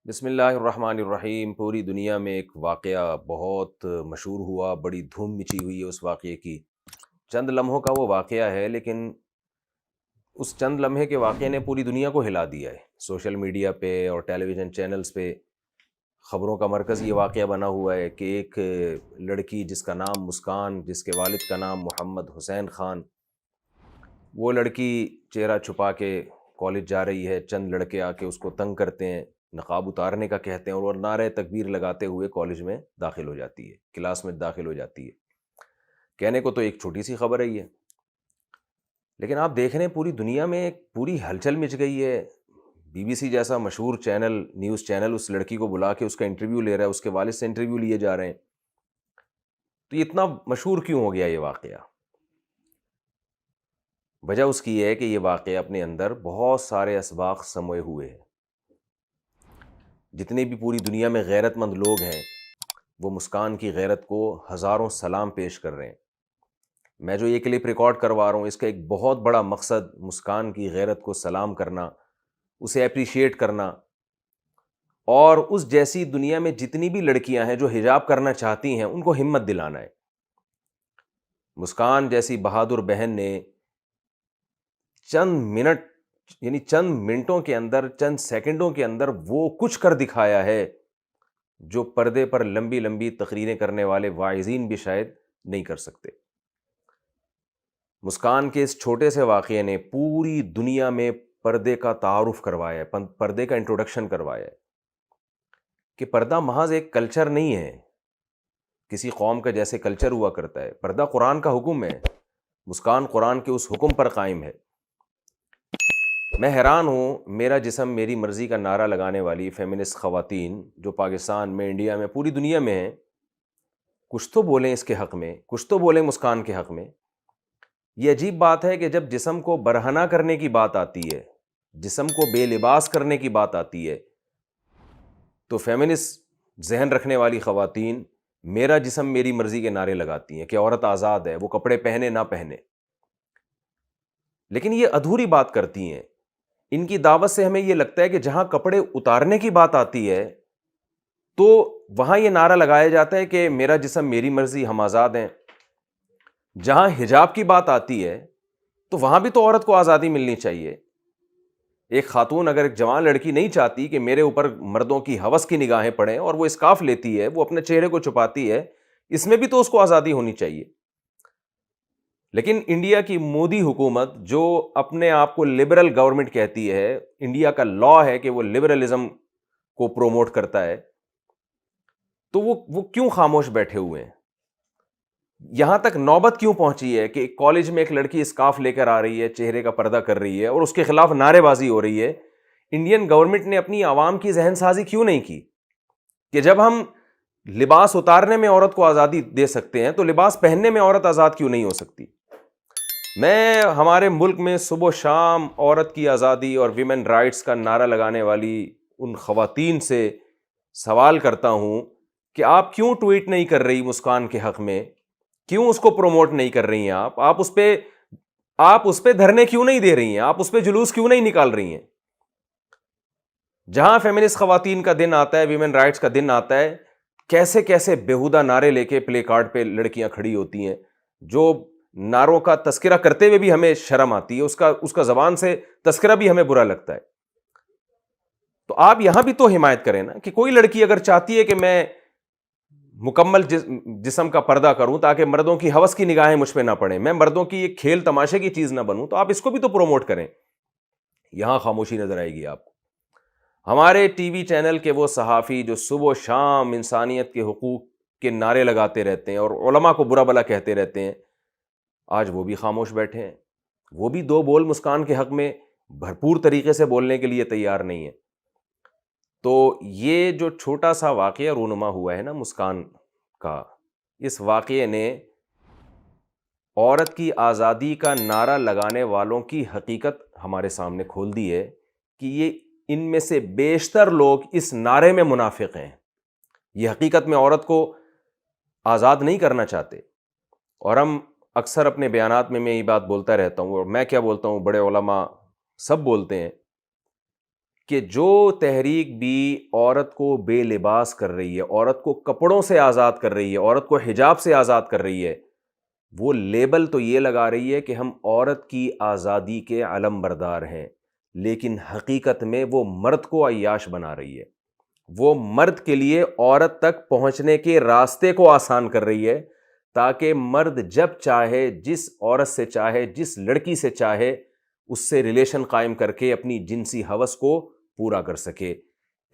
بسم اللہ الرحمن الرحیم۔ پوری دنیا میں ایک واقعہ بہت مشہور ہوا، بڑی دھوم مچی ہوئی ہے اس واقعے کی۔ چند لمحوں کا وہ واقعہ ہے، لیکن اس چند لمحے کے واقعے نے پوری دنیا کو ہلا دیا ہے۔ سوشل میڈیا پہ اور ٹیلی ویژن چینلز پہ خبروں کا مرکز یہ واقعہ بنا ہوا ہے کہ ایک لڑکی جس کا نام مسکان، جس کے والد کا نام محمد حسین خان، وہ لڑکی چہرہ چھپا کے کالج جا رہی ہے۔ چند لڑکے آ کے اس کو تنگ کرتے ہیں، نقاب اتارنے کا کہتے ہیں، اور وہ نعرہ تکبیر لگاتے ہوئے کالج میں داخل ہو جاتی ہے، کلاس میں داخل ہو جاتی ہے۔ کہنے کو تو ایک چھوٹی سی خبر ہے یہ، لیکن آپ دیکھ رہے ہیں پوری دنیا میں ایک پوری ہلچل مچ گئی ہے۔ بی بی سی جیسا مشہور چینل، نیوز چینل، اس لڑکی کو بلا کے اس کا انٹرویو لے رہا ہے، اس کے والد سے انٹرویو لیے جا رہے ہیں۔ تو یہ اتنا مشہور کیوں ہو گیا یہ واقعہ؟ وجہ اس کی یہ ہے کہ یہ واقعہ اپنے اندر بہت سارے اسباق سموئے ہوئے ہیں۔ جتنے بھی پوری دنیا میں غیرت مند لوگ ہیں، وہ مسکان کی غیرت کو ہزاروں سلام پیش کر رہے ہیں۔ میں جو یہ کلپ ریکارڈ کروا رہا ہوں، اس کا ایک بہت بڑا مقصد مسکان کی غیرت کو سلام کرنا، اسے اپریشیٹ کرنا، اور اس جیسی دنیا میں جتنی بھی لڑکیاں ہیں جو حجاب کرنا چاہتی ہیں ان کو ہمت دلانا ہے۔ مسکان جیسی بہادر بہن نے چند منٹوں کے اندر، چند سیکنڈوں کے اندر وہ کچھ کر دکھایا ہے جو پردے پر لمبی لمبی تقریریں کرنے والے واعظین بھی شاید نہیں کر سکتے۔ مسکان کے اس چھوٹے سے واقعے نے پوری دنیا میں پردے کا تعارف کروایا ہے، پردے کا انٹروڈکشن کروایا ہے کہ پردہ محض ایک کلچر نہیں ہے، کسی قوم کا جیسے کلچر ہوا کرتا ہے۔ پردہ قرآن کا حکم ہے، مسکان قرآن کے اس حکم پر قائم ہے۔ میں حیران ہوں، میرا جسم میری مرضی کا نعرہ لگانے والی فیمنسٹ خواتین جو پاکستان میں، انڈیا میں، پوری دنیا میں ہیں، کچھ تو بولیں اس کے حق میں، کچھ تو بولیں مسکان کے حق میں۔ یہ عجیب بات ہے کہ جب جسم کو برہنہ کرنے کی بات آتی ہے، جسم کو بے لباس کرنے کی بات آتی ہے، تو فیمنسٹ ذہن رکھنے والی خواتین میرا جسم میری مرضی کے نعرے لگاتی ہیں کہ عورت آزاد ہے، وہ کپڑے پہنے نہ پہنے۔ لیکن یہ ادھوری بات کرتی ہیں۔ ان کی دعوت سے ہمیں یہ لگتا ہے کہ جہاں کپڑے اتارنے کی بات آتی ہے تو وہاں یہ نعرہ لگایا جاتا ہے کہ میرا جسم میری مرضی، ہم آزاد ہیں۔ جہاں حجاب کی بات آتی ہے تو وہاں بھی تو عورت کو آزادی ملنی چاہیے۔ ایک خاتون، اگر ایک جوان لڑکی نہیں چاہتی کہ میرے اوپر مردوں کی ہوس کی نگاہیں پڑیں اور وہ اسکارف لیتی ہے، وہ اپنے چہرے کو چھپاتی ہے، اس میں بھی تو اس کو آزادی ہونی چاہیے۔ لیکن انڈیا کی مودی حکومت جو اپنے آپ کو لبرل گورنمنٹ کہتی ہے، انڈیا کا لا ہے کہ وہ لبرلزم کو پروموٹ کرتا ہے، تو وہ کیوں خاموش بیٹھے ہوئے ہیں؟ یہاں تک نوبت کیوں پہنچی ہے کہ کالج میں ایک لڑکی اسکارف لے کر آ رہی ہے، چہرے کا پردہ کر رہی ہے اور اس کے خلاف نعرے بازی ہو رہی ہے؟ انڈین گورنمنٹ نے اپنی عوام کی ذہن سازی کیوں نہیں کی کہ جب ہم لباس اتارنے میں عورت کو آزادی دے سکتے ہیں تو لباس پہننے میں عورت آزاد کیوں نہیں ہو سکتی؟ میں ہمارے ملک میں صبح و شام عورت کی آزادی اور ویمن رائٹس کا نعرہ لگانے والی ان خواتین سے سوال کرتا ہوں کہ آپ کیوں ٹویٹ نہیں کر رہی مسکان کے حق میں؟ کیوں اس کو پروموٹ نہیں کر رہی ہیں؟ آپ اس پہ دھرنے کیوں نہیں دے رہی ہیں؟ آپ اس پہ جلوس کیوں نہیں نکال رہی ہیں؟ جہاں فیمنسٹ خواتین کا دن آتا ہے، ویمن رائٹس کا دن آتا ہے، کیسے کیسے بیہودہ نعرے لے کے پلے کارڈ پہ لڑکیاں کھڑی ہوتی ہیں، جو نعروں کا تذکرہ کرتے ہوئے بھی ہمیں شرم آتی ہے، اس کا زبان سے تذکرہ بھی ہمیں برا لگتا ہے۔ تو آپ یہاں بھی تو حمایت کریں نا کہ کوئی لڑکی اگر چاہتی ہے کہ میں مکمل جسم کا پردہ کروں تاکہ مردوں کی ہوس کی نگاہیں مجھ پہ نہ پڑیں، میں مردوں کی ایک کھیل تماشے کی چیز نہ بنوں، تو آپ اس کو بھی تو پروموٹ کریں۔ یہاں خاموشی نظر آئے گی آپ کو۔ ہمارے ٹی وی چینل کے وہ صحافی جو صبح و شام انسانیت کے حقوق کے نعرے لگاتے رہتے ہیں اور علماء کو برا بھلا کہتے رہتے ہیں، آج وہ بھی خاموش بیٹھے ہیں۔ وہ بھی دو بول مسکان کے حق میں بھرپور طریقے سے بولنے کے لیے تیار نہیں ہے۔ تو یہ جو چھوٹا سا واقعہ رونما ہوا ہے نا مسکان کا، اس واقعے نے عورت کی آزادی کا نعرہ لگانے والوں کی حقیقت ہمارے سامنے کھول دی ہے کہ یہ ان میں سے بیشتر لوگ اس نعرے میں منافق ہیں۔ یہ حقیقت میں عورت کو آزاد نہیں کرنا چاہتے۔ اور ہم اکثر اپنے بیانات میں یہ بات بولتا رہتا ہوں، اور میں کیا بولتا ہوں، بڑے علماء سب بولتے ہیں کہ جو تحریک بھی عورت کو بے لباس کر رہی ہے، عورت کو کپڑوں سے آزاد کر رہی ہے، عورت کو حجاب سے آزاد کر رہی ہے، وہ لیبل تو یہ لگا رہی ہے کہ ہم عورت کی آزادی کے علم بردار ہیں، لیکن حقیقت میں وہ مرد کو عیاش بنا رہی ہے، وہ مرد کے لیے عورت تک پہنچنے کے راستے کو آسان کر رہی ہے، تاکہ مرد جب چاہے، جس عورت سے چاہے، جس لڑکی سے چاہے، اس سے ریلیشن قائم کر کے اپنی جنسی ہوس کو پورا کر سکے۔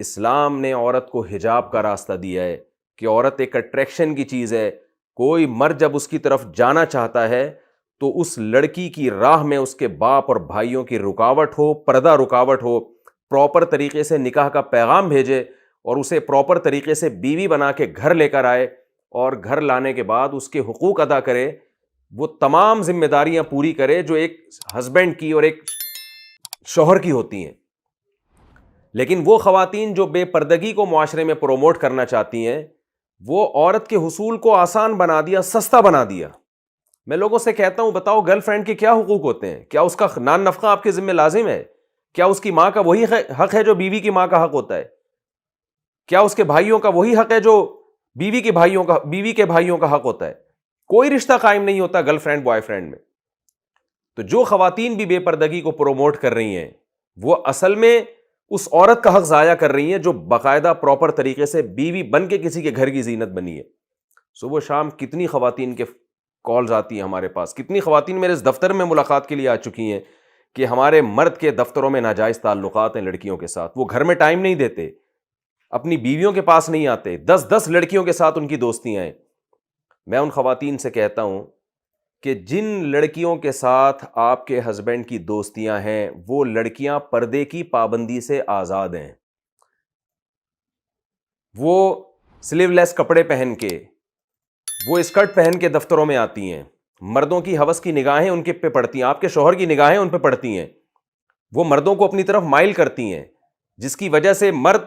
اسلام نے عورت کو حجاب کا راستہ دیا ہے کہ عورت ایک اٹریکشن کی چیز ہے، کوئی مرد جب اس کی طرف جانا چاہتا ہے تو اس لڑکی کی راہ میں اس کے باپ اور بھائیوں کی رکاوٹ ہو، پردہ رکاوٹ ہو، پراپر طریقے سے نکاح کا پیغام بھیجے اور اسے پراپر طریقے سے بیوی بنا کے گھر لے کر آئے، اور گھر لانے کے بعد اس کے حقوق ادا کرے، وہ تمام ذمہ داریاں پوری کرے جو ایک ہسبینڈ کی اور ایک شوہر کی ہوتی ہیں۔ لیکن وہ خواتین جو بے پردگی کو معاشرے میں پروموٹ کرنا چاہتی ہیں، وہ عورت کے حصول کو آسان بنا دیا، سستا بنا دیا۔ میں لوگوں سے کہتا ہوں، بتاؤ گرل فرینڈ کے کیا حقوق ہوتے ہیں؟ کیا اس کا نان نفقہ آپ کے ذمہ لازم ہے؟ کیا اس کی ماں کا وہی حق ہے جو بیوی کی ماں کا حق ہوتا ہے؟ کیا اس کے بھائیوں کا وہی حق ہے جو بیوی کے بھائیوں کا حق ہوتا ہے؟ کوئی رشتہ قائم نہیں ہوتا گرل فرینڈ بوائے فرینڈ میں۔ تو جو خواتین بھی بے پردگی کو پروموٹ کر رہی ہیں، وہ اصل میں اس عورت کا حق ضائع کر رہی ہیں جو باقاعدہ پراپر طریقے سے بیوی بن کے کسی کے گھر کی زینت بنی ہے۔ صبح شام کتنی خواتین کے کالز آتی ہیں ہمارے پاس، کتنی خواتین میرے اس دفتر میں ملاقات کے لیے آ چکی ہیں کہ ہمارے مرد کے دفتروں میں ناجائز تعلقات ہیں لڑکیوں کے ساتھ، وہ گھر میں ٹائم نہیں دیتے، اپنی بیویوں کے پاس نہیں آتے، 10 لڑکیوں کے ساتھ ان کی دوستیاں ہیں۔ میں ان خواتین سے کہتا ہوں کہ جن لڑکیوں کے ساتھ آپ کے ہسبینڈ کی دوستیاں ہیں، وہ لڑکیاں پردے کی پابندی سے آزاد ہیں، وہ سلیو لیس کپڑے پہن کے، وہ اسکرٹ پہن کے دفتروں میں آتی ہیں، مردوں کی ہوس کی نگاہیں ان کے پہ پڑتی ہیں، آپ کے شوہر کی نگاہیں ان پہ پڑتی ہیں، وہ مردوں کو اپنی طرف مائل کرتی ہیں، جس کی وجہ سے مرد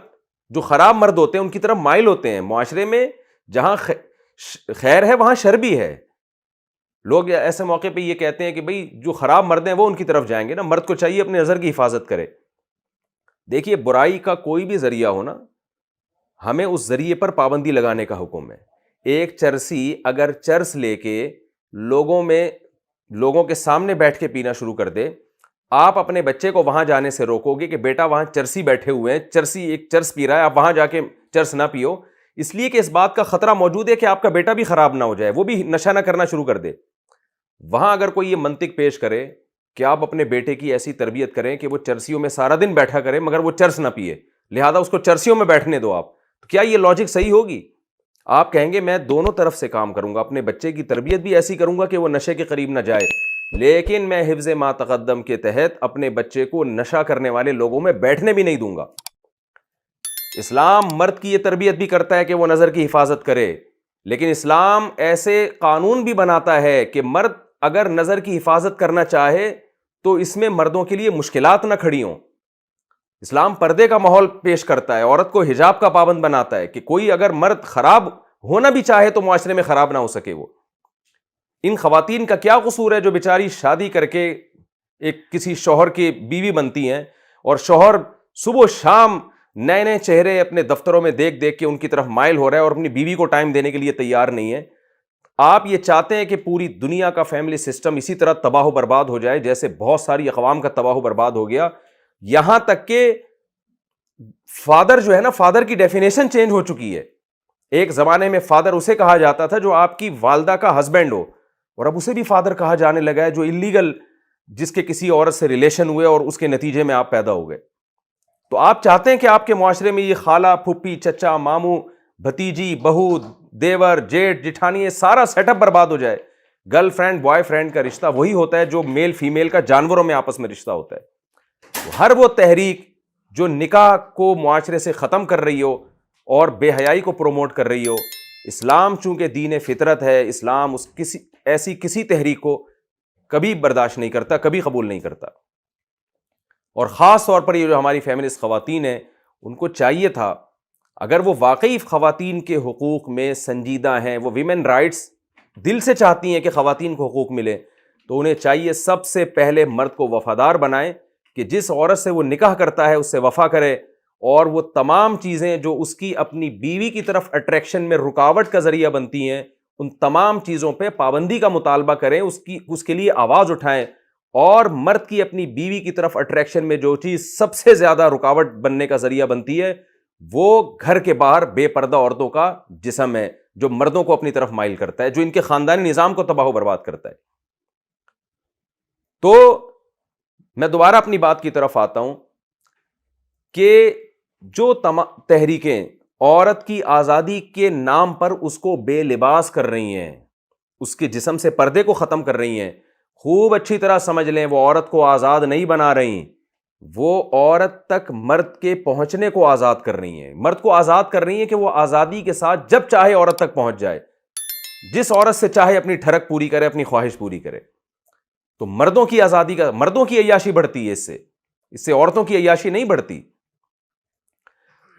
جو خراب مرد ہوتے ہیں ان کی طرف مائل ہوتے ہیں۔ معاشرے میں جہاں خیر ہے وہاں شر بھی ہے۔ لوگ ایسے موقع پہ یہ کہتے ہیں کہ بھئی جو خراب مرد ہیں وہ ان کی طرف جائیں گے نا، مرد کو چاہیے اپنے نظر کی حفاظت کرے۔ دیکھیے، برائی کا کوئی بھی ذریعہ ہو نا، ہمیں اس ذریعے پر پابندی لگانے کا حکم ہے۔ ایک چرسی اگر چرس لے کے لوگوں کے سامنے بیٹھ کے پینا شروع کر دے، آپ اپنے بچے کو وہاں جانے سے روکو گے کہ بیٹا وہاں چرسی بیٹھے ہوئے ہیں، چرسی ایک چرس پی رہا ہے، آپ وہاں جا کے چرس نہ پیو، اس لیے کہ اس بات کا خطرہ موجود ہے کہ آپ کا بیٹا بھی خراب نہ ہو جائے، وہ بھی نشہ نہ کرنا شروع کر دے۔ وہاں اگر کوئی یہ منطق پیش کرے کہ آپ اپنے بیٹے کی ایسی تربیت کریں کہ وہ چرسیوں میں سارا دن بیٹھا کرے مگر وہ چرس نہ پیے، لہذا اس کو چرسیوں میں بیٹھنے دو آپ، تو کیا یہ لاجک صحیح ہوگی؟ آپ کہیں گے میں دونوں طرف سے کام کروں گا، اپنے بچے کی تربیت بھی ایسی کروں گا کہ وہ نشے کے قریب نہ جائے، لیکن میں حفظ ما تقدم کے تحت اپنے بچے کو نشہ کرنے والے لوگوں میں بیٹھنے بھی نہیں دوں گا۔ اسلام مرد کی یہ تربیت بھی کرتا ہے کہ وہ نظر کی حفاظت کرے، لیکن اسلام ایسے قانون بھی بناتا ہے کہ مرد اگر نظر کی حفاظت کرنا چاہے تو اس میں مردوں کے لیے مشکلات نہ کھڑی ہوں۔ اسلام پردے کا ماحول پیش کرتا ہے، عورت کو حجاب کا پابند بناتا ہے کہ کوئی اگر مرد خراب ہونا بھی چاہے تو معاشرے میں خراب نہ ہو سکے۔ وہ ان خواتین کا کیا قصور ہے جو بیچاری شادی کر کے ایک کسی شوہر کی بیوی بنتی ہیں اور شوہر صبح و شام نئے نئے چہرے اپنے دفتروں میں دیکھ دیکھ کے ان کی طرف مائل ہو رہا ہے اور اپنی بیوی کو ٹائم دینے کے لیے تیار نہیں ہے۔ آپ یہ چاہتے ہیں کہ پوری دنیا کا فیملی سسٹم اسی طرح تباہ و برباد ہو جائے جیسے بہت ساری اقوام کا تباہ و برباد ہو گیا، یہاں تک کہ فادر جو ہے نا، فادر کی ڈیفینیشن چینج ہو چکی ہے۔ ایک زمانے میں فادر اسے کہا جاتا تھا جو آپ کی والدہ کا ہسبینڈ ہو، اور اب اسے بھی فادر کہا جانے لگا ہے جو اللیگل، جس کے کسی عورت سے ریلیشن ہوئے اور اس کے نتیجے میں آپ پیدا ہو گئے۔ تو آپ چاہتے ہیں کہ آپ کے معاشرے میں یہ خالہ، پھپھی، چچا، ماموں، بھتیجی، بہو، دیور، جیٹ، جٹھانی، سارا سیٹ اپ برباد ہو جائے۔ گرل فرینڈ بوائے فرینڈ کا رشتہ وہی ہوتا ہے جو میل فیمیل کا جانوروں میں آپس میں رشتہ ہوتا ہے۔ ہر وہ تحریک جو نکاح کو معاشرے سے ختم کر رہی ہو اور بے حیائی کو پروموٹ کر رہی ہو، اسلام چونکہ دین فطرت ہے، اسلام ایسی کسی تحریک کو کبھی برداشت نہیں کرتا، کبھی قبول نہیں کرتا۔ اور خاص طور پر یہ جو ہماری فیمنسٹ خواتین ہیں، ان کو چاہیے تھا اگر وہ واقعی خواتین کے حقوق میں سنجیدہ ہیں، وہ ویمن رائٹس دل سے چاہتی ہیں کہ خواتین کو حقوق ملے، تو انہیں چاہیے سب سے پہلے مرد کو وفادار بنائیں، کہ جس عورت سے وہ نکاح کرتا ہے اس سے وفا کرے، اور وہ تمام چیزیں جو اس کی اپنی بیوی کی طرف اٹریکشن میں رکاوٹ کا ذریعہ بنتی ہیں ان تمام چیزوں پہ پابندی کا مطالبہ کریں، اس کے لیے آواز اٹھائیں، اور مرد کی اپنی بیوی کی طرف اٹریکشن میں جو چیز سب سے زیادہ رکاوٹ بننے کا ذریعہ بنتی ہے وہ گھر کے باہر بے پردہ عورتوں کا جسم ہے، جو مردوں کو اپنی طرف مائل کرتا ہے، جو ان کے خاندانی نظام کو تباہ و برباد کرتا ہے۔ تو میں دوبارہ اپنی بات کی طرف آتا ہوں کہ جو تحریکیں عورت کی آزادی کے نام پر اس کو بے لباس کر رہی ہیں، اس کے جسم سے پردے کو ختم کر رہی ہیں، خوب اچھی طرح سمجھ لیں وہ عورت کو آزاد نہیں بنا رہی، وہ عورت تک مرد کے پہنچنے کو آزاد کر رہی ہیں، مرد کو آزاد کر رہی ہیں کہ وہ آزادی کے ساتھ جب چاہے عورت تک پہنچ جائے، جس عورت سے چاہے اپنی ٹھڑک پوری کرے، اپنی خواہش پوری کرے۔ تو مردوں کی آزادی کا، مردوں کی عیاشی بڑھتی ہے، اس سے عورتوں کی عیاشی نہیں بڑھتی۔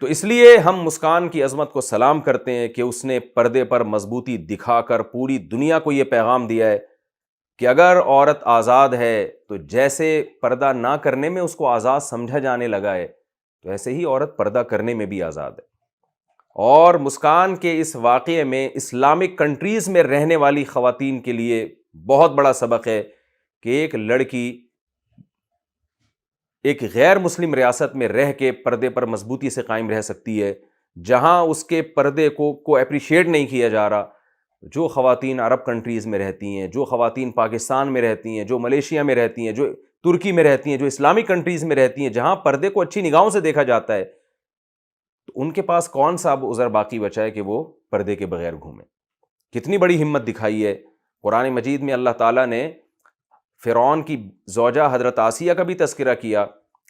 تو اس لیے ہم مسکان کی عظمت کو سلام کرتے ہیں کہ اس نے پردے پر مضبوطی دکھا کر پوری دنیا کو یہ پیغام دیا ہے کہ اگر عورت آزاد ہے تو جیسے پردہ نہ کرنے میں اس کو آزاد سمجھا جانے لگا ہے تو ایسے ہی عورت پردہ کرنے میں بھی آزاد ہے۔ اور مسکان کے اس واقعے میں اسلامک کنٹریز میں رہنے والی خواتین کے لیے بہت بڑا سبق ہے کہ ایک لڑکی ایک غیر مسلم ریاست میں رہ کے پردے پر مضبوطی سے قائم رہ سکتی ہے، جہاں اس کے پردے کو اپریشیٹ نہیں کیا جا رہا۔ جو خواتین عرب کنٹریز میں رہتی ہیں، جو خواتین پاکستان میں رہتی ہیں، جو ملیشیا میں رہتی ہیں، جو ترکی میں رہتی ہیں، جو اسلامک کنٹریز میں رہتی ہیں جہاں پردے کو اچھی نگاہوں سے دیکھا جاتا ہے، تو ان کے پاس کون سا اب عذر باقی بچا ہے کہ وہ پردے کے بغیر گھومیں۔ کتنی بڑی ہمت دکھائی ہے۔ قرآن مجید میں اللہ تعالیٰ نے فرعون کی زوجہ حضرت آسیہ کا بھی تذکرہ کیا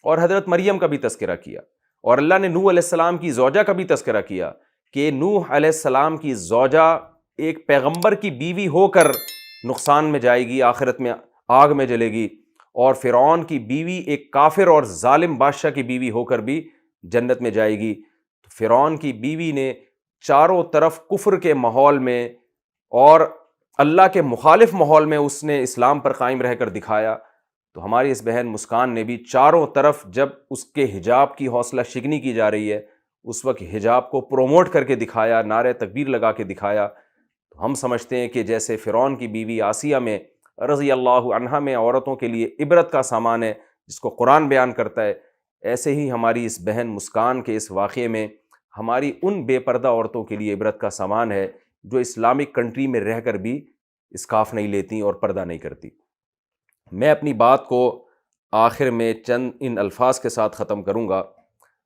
اور حضرت مریم کا بھی تذکرہ کیا، اور اللہ نے نوح علیہ السلام کی زوجہ کا بھی تذکرہ کیا کہ نوح علیہ السلام کی زوجہ ایک پیغمبر کی بیوی ہو کر نقصان میں جائے گی، آخرت میں آگ میں جلے گی، اور فرعون کی بیوی ایک کافر اور ظالم بادشاہ کی بیوی ہو کر بھی جنت میں جائے گی۔ تو فرعون کی بیوی نے چاروں طرف کفر کے ماحول میں اور اللہ کے مخالف ماحول میں اس نے اسلام پر قائم رہ کر دکھایا۔ تو ہماری اس بہن مسکان نے بھی چاروں طرف جب اس کے حجاب کی حوصلہ شکنی کی جا رہی ہے اس وقت حجاب کو پروموٹ کر کے دکھایا، نعرہ تکبیر لگا کے دکھایا۔ تو ہم سمجھتے ہیں کہ جیسے فرعون کی بیوی آسیہ میں رضی اللہ عنہا میں عورتوں کے لیے عبرت کا سامان ہے جس کو قرآن بیان کرتا ہے، ایسے ہی ہماری اس بہن مسکان کے اس واقعے میں ہماری ان بے پردہ عورتوں کے لیے عبرت کا سامان ہے جو اسلامک کنٹری میں رہ کر بھی اسکارف نہیں لیتی اور پردہ نہیں کرتی۔ میں اپنی بات کو آخر میں چند ان الفاظ کے ساتھ ختم کروں گا۔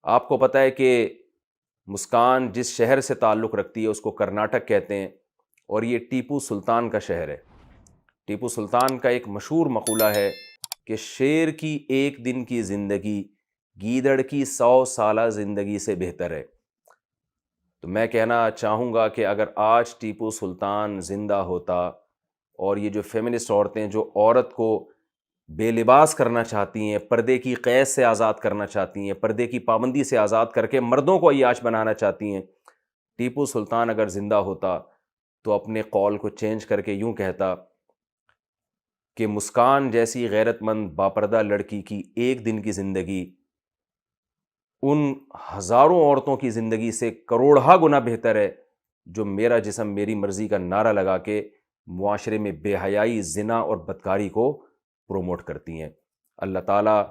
آپ کو پتہ ہے کہ مسکان جس شہر سے تعلق رکھتی ہے اس کو کرناٹک کہتے ہیں، اور یہ ٹیپو سلطان کا شہر ہے۔ ٹیپو سلطان کا ایک مشہور مقولہ ہے کہ شیر کی ایک دن کی زندگی گیدڑ کی 100 سالہ زندگی سے بہتر ہے۔ تو میں کہنا چاہوں گا کہ اگر آج ٹیپو سلطان زندہ ہوتا اور یہ جو فیمنسٹ عورتیں جو عورت کو بے لباس کرنا چاہتی ہیں، پردے کی قید سے آزاد کرنا چاہتی ہیں، پردے کی پابندی سے آزاد کر کے مردوں کو عیاش بنانا چاہتی ہیں، ٹیپو سلطان اگر زندہ ہوتا تو اپنے قول کو چینج کر کے یوں کہتا کہ مسکان جیسی غیرت مند باپردہ لڑکی کی ایک دن کی زندگی ان ہزاروں عورتوں کی زندگی سے کروڑہا گنا بہتر ہے جو میرا جسم میری مرضی کا نعرہ لگا کے معاشرے میں بے حیائی، زنا اور بدکاری کو پروموٹ کرتی ہیں۔ اللہ تعالیٰ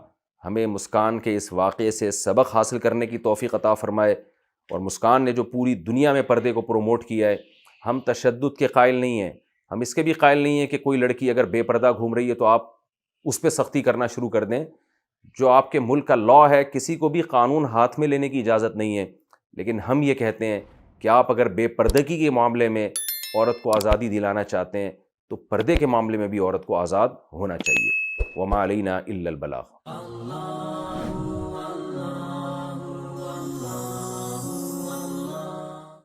ہمیں مسکان کے اس واقعے سے سبق حاصل کرنے کی توفیق عطا فرمائے، اور مسکان نے جو پوری دنیا میں پردے کو پروموٹ کیا ہے، ہم تشدد کے قائل نہیں ہیں، ہم اس کے بھی قائل نہیں ہیں کہ کوئی لڑکی اگر بے پردہ گھوم رہی ہے تو آپ اس پہ سختی کرنا شروع کر دیں۔ جو آپ کے ملک کا لاء ہے، کسی کو بھی قانون ہاتھ میں لینے کی اجازت نہیں ہے، لیکن ہم یہ کہتے ہیں کہ آپ اگر بے پردگی کے معاملے میں عورت کو آزادی دلانا چاہتے ہیں تو پردے کے معاملے میں بھی عورت کو آزاد ہونا چاہیے۔ وما علینا الا البلاغ۔